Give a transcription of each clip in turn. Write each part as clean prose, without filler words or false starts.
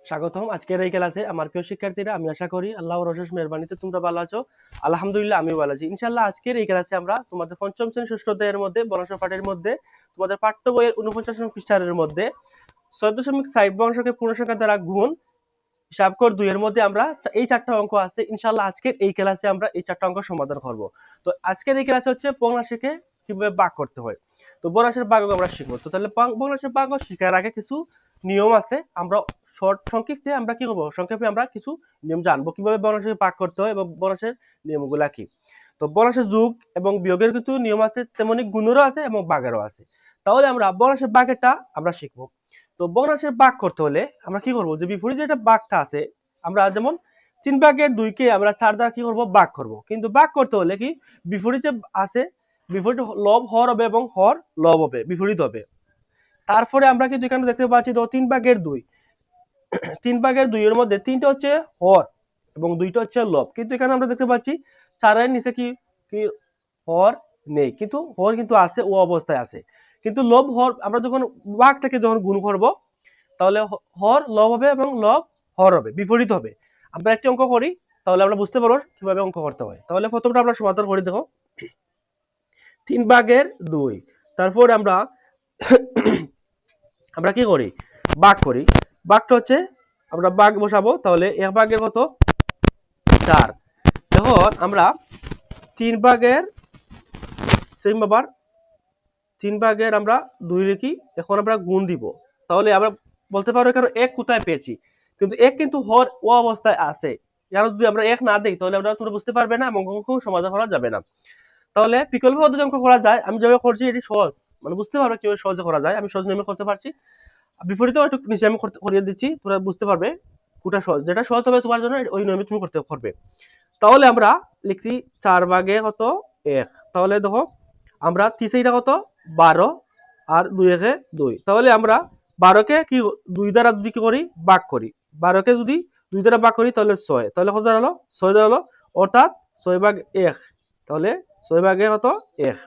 স্বাগতম আজকের এই ক্লাসে। আমার প্রিয় শিক্ষার্থীরা, আমি আশা করি আল্লাহর অশেষ মেহেরবানিতে তোমরা ভালো আছো। আলহামদুলিল্লাহ, আমিও ভালো আছি ইনশাআল্লাহ। আজকের এই ক্লাসে আমরা তোমাদের পঞ্চম শ্রেণী ষষ্ঠ অধ্যায়ের মধ্যে বর্ণনা পাঠের মধ্যে তোমাদের পাঠ্য বইয়ের 49 পৃষ্ঠার মধ্যে 14.5 বর্ণসংখ্যা পূর্ণসংখ্যা দ্বারা গুণ হিসাব কর 2 এর মধ্যে আমরা এই চারটা অঙ্ক আছে ইনশাআল্লাহ। আজকের এই ক্লাসে আমরা এই চারটা অঙ্ক সমাধান করব। তো আজকের এই ক্লাসে হচ্ছে ভগ্নাংশকে কিভাবে ভাগ করতে হয়। তো ভগ্নাংশের ভাগ আমরা শিখবো। তো তাহলে ভগ্নাংশের ভাগ শেখার আগে কিছু নিয়ম আছে। আমরা সংক্ষিপ্তে আমরা কি করবো, সংক্ষেপে আমরা কিছু নিয়ম জানবো কিভাবে ভগ্নাংশকে ভাগ করতে হয় এবং ভগ্নাংশের নিয়মগুলা কি। তো ভগ্নাংশের যোগ এবং বিয়োগের কিন্তু নিয়ম আছে, তেমনি গুণেরও আছে এবং ভাগেরও আছে। তাহলে আমরা ভগ্নাংশের ভাগেরটা আমরা শিখবো। তো ভগ্নাংশের ভাগ করতে হলে আমরা কি করবো, যে বিপরীত যেটা ভাগটা আছে, আমরা যেমন 3/2 কে আমরা 4 দ্বারা কি করবো, ভাগ করব। কিন্তু ভাগ করতে হলে কি বিপরীত যে আছে, বিপরীত লব হর হবে এবং হর লব হবে, বিপরীত হবে। তারপরে আমরা কিন্তু এখানে দেখতে পাচ্ছি তো 3/2, 3/2 এর মধ্যে 3টা হচ্ছে হর এবং 2টা হচ্ছে লব। কিন্তু এখানে আমরা দেখতে পাচ্ছি 4 এর নিচে কি কি হর নেই, কিন্তু হর কিন্তু আছে, ও অবস্থায় আছে। কিন্তু লব হর আমরা যখন ভাগ থেকে যখন গুণ করব, তাহলে হর লব হবে এবং লব হর হবে, বিপরীত হবে। আমরা একটি অঙ্ক করি, তাহলে আমরা বুঝতে পারবো কিভাবে অঙ্ক করতে হয়। তাহলে প্রথমটা আমরা সমাধান করে দেখো। 3/2, তারপর আমরা আমরা কি করি, ভাগ করি। ভাগটা হচ্ছে আমরা ভাগ বসাবো, তাহলে 1/2 কত, 4। এখন আমরা 3/2 সেম আবার 3/2 আমরা 2 লিখি। এখন আমরা গুণ দিব, তাহলে আমরা বলতে পারো এখানে এক কোথায় পেয়েছি, কিন্তু এক কিন্তু হর ও অবস্থায় আছে। এখানে যদি আমরা এক না দিই, তাহলে আমরা তোমরা বুঝতে পারবে না এবং অঙ্ক সমাধান করা যাবে না। তাহলে বিকল্প পদ্ধতি অঙ্ক করা যায়। আমি যেভাবে করছি এটি সহজ, মানে বুঝতে পারবে কিভাবে সহজে করা যায়। আমি সহজ নিয়মে করতে পারছি, বিপরীতেও একটু নিচে আমি করিয়ে দিচ্ছি, তোমরা বুঝতে পারবে কোনটা সহজ। যেটা সহজ হবে তোমার জন্য ওই নিয়মে তুমি করতে পারবে। তাহলে আমরা লিখছি 4/2 কত, 1। তাহলে দেখো আমরা 3 কত, 12 আর 2 তাহলে আমরা 12কে কি 2 দ্বারা যদি কি করি, ভাগ করি। 12কে যদি 2 দ্বারা ভাগ করি তাহলে 6। তাহলে কত দাঁড়ালো, 6 দাঁড়ালো, অর্থাৎ 6/1। তাহলে 6/1 কত, 1।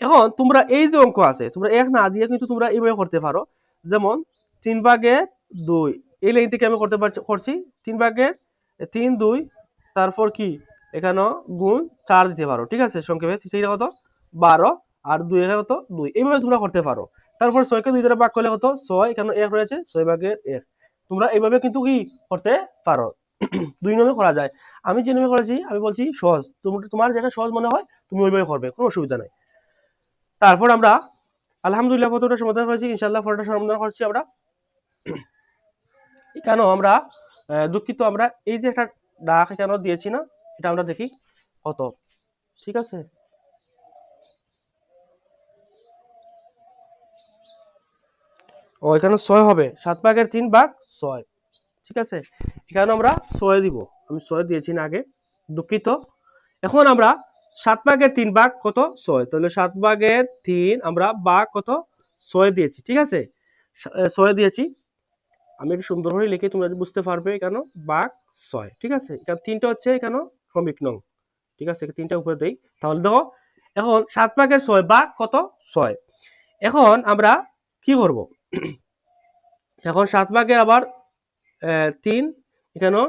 এখন তোমরা এই যে অঙ্ক আছে, তোমরা 1 না দিয়ে কিন্তু তোমরা এইভাবে করতে পারো। যেমন 3/2 এই লাইন থেকে আমি করছি 3/3, 2, তারপর কি এখানে গুণ 4 দিতে পারো, ঠিক আছে। সংক্ষেপে সেটা কত, 12 আর 2 কত, 2। এইভাবে তোমরা করতে পারো। তারপর 6কে 2 দ্বারা ভাগ করলে কত, 6, এখানে 1 রয়েছে, 6/1। তোমরা এইভাবে কিন্তু কি করতে পারো। দুই নিয়মে করা যায়। আমি যে নিয়মে করেছি আমি বলছি সহজ, তোমার যেটা সহজ মনে হয় তুমি ওইভাবে করবে, কোনো অসুবিধা নাই। তারপর আমরা আলহামদুলিল্লাহ প্রথমটা সমাধান করেছি, ইনশাআল্লাহ পরেরটা সমাধান করছি আমরা। এখানেও আমরা দুঃখিত, আমরা এই যে একটা ডাক কেন দিয়েছি না, এটা আমরা দেখি কত, ঠিক আছে। ও এখানে 6 হবে, 7/3/6, ঠিক আছে। এখানে আমরা 6 দিব, আমি 6 দিয়েছি না আগে, দুঃখিত। এখন আমরা 7/3 ভাগ কত, 6। তাহলে 7/3 আমরা ভাগ কত, 6 দিয়েছি, ঠিক আছে। 6 দিয়েছি, আমি একটু সুন্দর করে লিখে তোমরা বুঝতে পারবে। এখানে ভাগ 6, ঠিক আছে। এখানে 3টা হচ্ছে এখানে ক্রমিক নং, ঠিক আছে। 3টা উপরে দেই, তাহলে দেখো এখন 7/6 ভাগ কত, 6। এখন আমরা কি করব, এখন 7/3 আবার 3, এখানে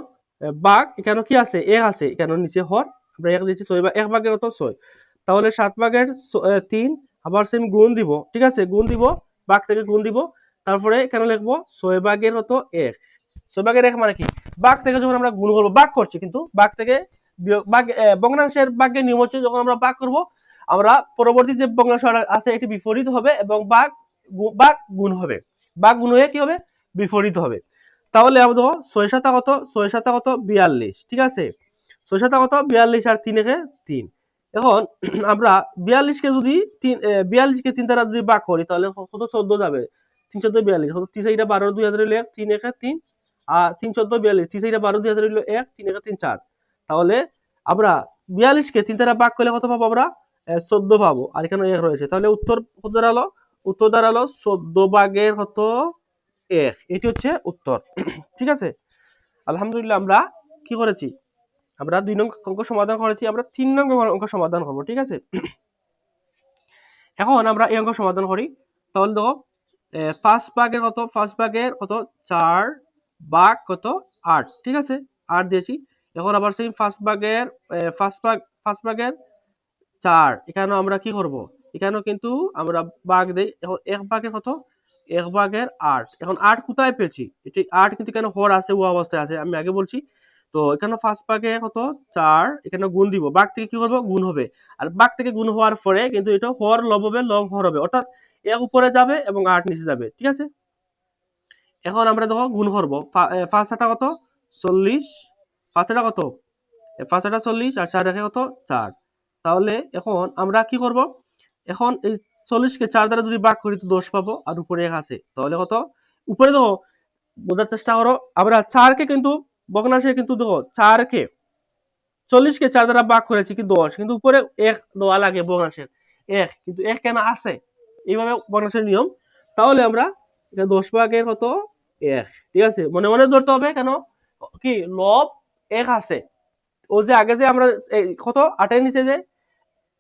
ভাগ, এখানে কি আছে, 1 আছে, এখানে নিচে হর আমরা 1 দিয়েছি, 1/6 কত, 6। তাহলে 7/3 আবার সেম গুণ দিব, ঠিক আছে, গুণ দিব, ভাগ থেকে গুণ দিব। তারপরে এখানে লিখবো 6/1 কত, 1। 6/1 মানে কি, ভাগ থেকে যখন আমরা গুণ করবো, ভাগ করছি কিন্তু ভাগ থেকে বিয়োগ, ভাগ ভগ্নাংশের ভাগের নিয়ম হচ্ছে যখন আমরা ভাগ করব, আমরা পরবর্তী যে ভগ্নাংশ আছে এটি বিপরীত হবে এবং ভাগ ভাগ গুণ হবে, ভাগ গুণ হয়ে কি হবে, বিপরীত হবে। তাহলে আমরা দেখো 6 কত, 6 কত, 42, ঠিক আছে। 6 কত, 42 আর 3 একে 3। এখন আমরা 42কে যদি 42কে 3 দ্বারা যদি ভাগ করি, তাহলে কত, 14 যাবে। 3 14 42, কত 3 4 12, 2 হাজার 1, 3 1 3, আর 3 14 42, 3 4 12, 2 হাজার 1, 3 1 3 4। তাহলে আমরা 42কে 3 দ্বারা ভাগ করলে কত পাবো, আমরা 14 পাবো, আর এখানে 1 রয়েছে। তাহলে উত্তর কত দাঁড়ালো, উত্তর দাঁড়ালো 14/1 কত, 1। এটি হচ্ছে উত্তর, ঠিক আছে। আলহামদুলিল্লাহ আমরা কি করেছি, আমরা 2 নং অঙ্ক সমাধান করেছি। আমরা 3 নং অঙ্ক সমাধান করব, ঠিক আছে। এখন আমরা এই অঙ্ক সমাধান করি। তাহলে দেখো 5/কত, 5/কত, 4 ভাগ কত 8, ঠিক আছে 8 দিয়েছি। এখন আবার সেই ফার্স্ট ভাগের 4, এখানেও আমরা কি করব, এখানেও কিন্তু আমরা ভাগ দেই। এখন 1 ভাগের কত, 1 ভাগের 8, এখন 8 কোথায় পেয়েছি, এটি 8 কিন্তু এখানে হর আছে, ও অবস্থায় আছে, আমি আগে বলছি। তো এখানে ফার্স্ট ভাগে কত 4, এখানে গুণ দিব, ভাগ থেকে কি করব গুণ হবে। আর ভাগ থেকে গুণ হওয়ার পরে কিন্তু এটা হর লব হবে, লব হর হবে, অর্থাৎ 1 উপরে যাবে এবং 8 নিচে যাবে, ঠিক আছে। এখন আমরা দেখো গুণ করব, 5 আটা কত 40, 5 আটা কত 5 আটা 40 আর 4 একে কত 4। তাহলে এখন আমরা কি করব, এখন এই 40 কে 4 দ্বারা যদি ভাগ করি তো 10 পাবো, আর উপরে 1 আছে, তাহলে কত উপরে দেখো, বোঝার চেষ্টা করো, আমরা 4 কে কিন্তু ভগ্নাংশে কিন্তু দেখো 4 কে 40 কে 4 দ্বারা ভাগ করেছি কি 10, কিন্তু উপরে 1 দেওয়া লাগে ভগ্নাংশের 1, কিন্তু 1 কেন আছে, এইভাবে ভগ্নাংশের নিয়ম। তাহলে আমরা এটা 10 ভাগের কত 1, ঠিক আছে, মনে মনে ধরতে হবে, কেন কি লব 1 আছে, ও যে আগে যে আমরা কত 8 এর নিচে যে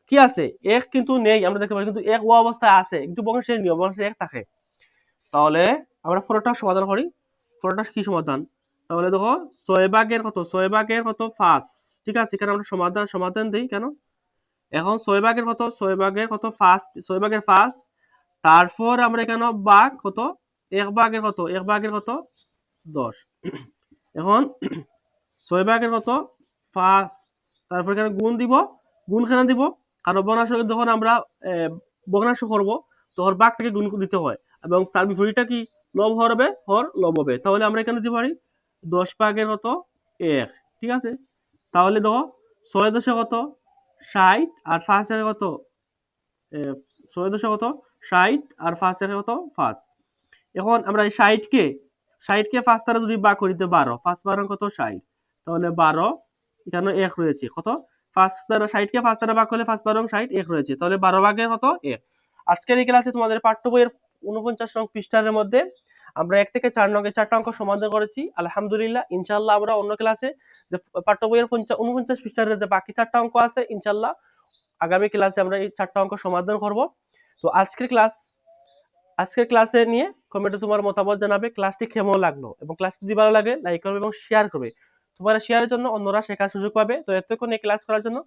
কি আছে 1 কিন্তু নেই, আমরা দেখতে পাচ্ছি, কিন্তু 1 ও অবস্থায় আছে, কিন্তু ভগ্নাংশের নিয়ম ভগ্নাংশে 1 থাকে। তাহলে আমরা পুরোটা সমাধান করি, পুরোটা কি সমাধান, তাহলে দেখো 6 ভাগের কত 6 ভাগের কত 5, ঠিক আছে, এখানে আমরা সমাধান দেই কেন, এখন 6 ভাগের কত 6 ভাগের কত 5, 6 ভাগের 5, তারপর আমরা এখানে ভাগ কত 1 ভাগের কত 1 ভাগের কত 10। এখন 6 ভাগের কত 5, তারপর এখানে গুণ দিব, গুণ কেন দিব, কারণ ভগ্নাংশ যখন আমরা ভগ্নাংশ করব তখন ভাগ থেকে গুণ দিতে হয়, এবং তার বিপরীতটা কি লব হর হবে, হর লব হবে। তাহলে আমরা এখানে দিতে পারি 10 ভাগের কত 1, ঠিক আছে। তাহলে দেখো 6 দশে কত 60 আর 5 এর কত 6 দশে কত 60 আর 5 এর কত 5। এখন আমরা এই 60 কে 5 দ্বারা যদি ভাগ করি তো 12, 5 12 কত 60, তাহলে 12, এখানে 1 রয়েছে কত 5 দ্বারা 60 কে 5 দ্বারা ভাগ করলে 5 12 60 1 রয়েছে, তাহলে 12 ভাগের কত 1। আজকের এই ক্লাসে তোমাদের পাঠ্য বইয়ের 49 নং পৃষ্ঠার মধ্যে আমরা 1 থেকে 4 নং 4টা অঙ্ক সমাধান করেছি আলহামদুলিল্লাহ। ইনশাআল্লাহ আমরা অন্য ক্লাসে যে পাঠ্য বইয়ের 49 পৃষ্ঠার যে বাকি 4টা অঙ্ক আছে, ইনশাআল্লাহ আগামী ক্লাসে আমরা এই 4টা অঙ্ক সমাধান করব। তো আজকের ক্লাসে নিয়ে কমেন্টে তোমার মতামত জানাবে, ক্লাসটি কেমন লাগলো, এবং ক্লাসটি যদি ভালো লাগে লাইক করবে এবং শেয়ার করবে, তোমার শেয়ারের জন্য অন্যরা শেখার সুযোগ পাবে। তো এতক্ষণ এই ক্লাস করার জন্য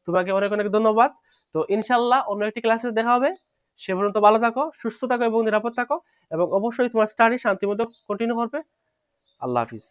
তোমাকে অনেক অনেক ধন্যবাদ। তো ইনশাআল্লাহ অন্য একটি ক্লাসে দেখা হবে, সে পর্যন্ত ভালো থাকো, সুস্থ থাকো এবং নিরাপদ থাকো, এবং অবশ্যই তোমার স্টাডি শান্তিমতো কন্টিনিউ করবে। আল্লাহ হাফিজ।